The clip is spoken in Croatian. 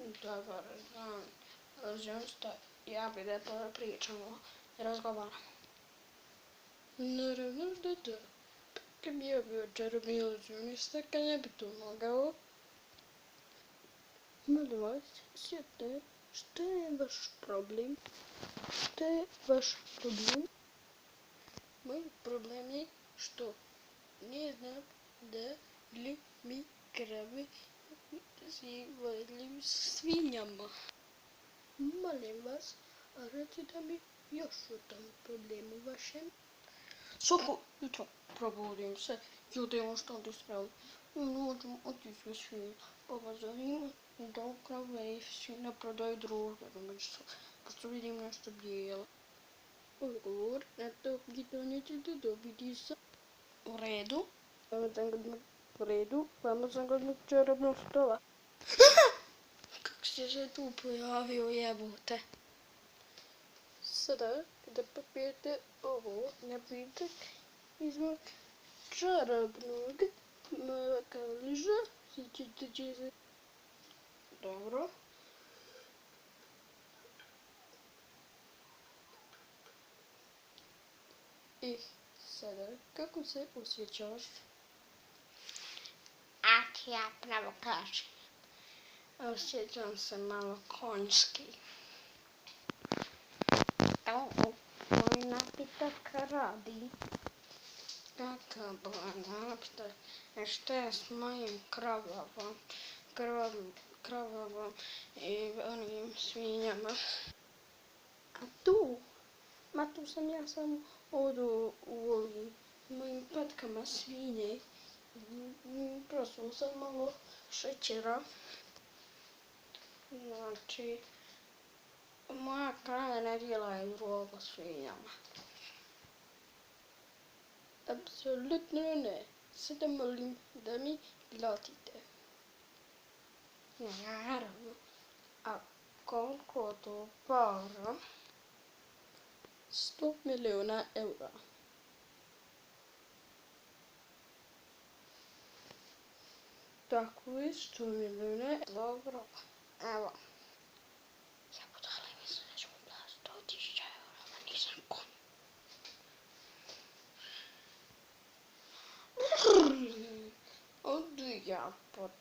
Dobar dan. Razumijete, ja bi da pričamo i razgovaramo. Naravno da da. Kad bi ja bio čarobni iluzionista, kad ne bi to mogao. Molim vas, sjete, šta je vaš problem? Šta je vaš problem? Moj problem je što ne znam da li mi krave zivali svinjama. Molim vas, a recite mi još o tom problemu vašem. Svako jutro probudim se i odemo što ispraviti. Noćem otići svinje, pa vas zanima da krave i svinje prodaju društvo međusobno, pošto vidim nešto bijelo. Odgovor na to pitanje ćete dobiti sa... U redu. U redu, vama sam kod čarobnog stola. Kako si se tu pojavio, jebote? Sada, kada popijete ovo napitak iz mog čarobnog kaliža, sjećate će se... Dobro. I sada, kako se osjećaš? A ti ja pravo kažem. Osjećam se malo konjski. Moj napitak radi. Kakav napitak? Šta je s mojim kravavom i onim svinjama? A tu? Ma tu sam ja samo odu u ovim mojim patkama svinje. Prosto sam malo šećera. Znači, moja krava ne djelaju drogo svinjama. Apsolutno ne. Sada molim da mi platite. Naravno. A koliko to para? 100 miliona eura. Tako je, 100 miliona. Dobro, evo. Ja budali mislim da ćemo platiti 100.000 eura, ma nisam kon. Odu ja pot.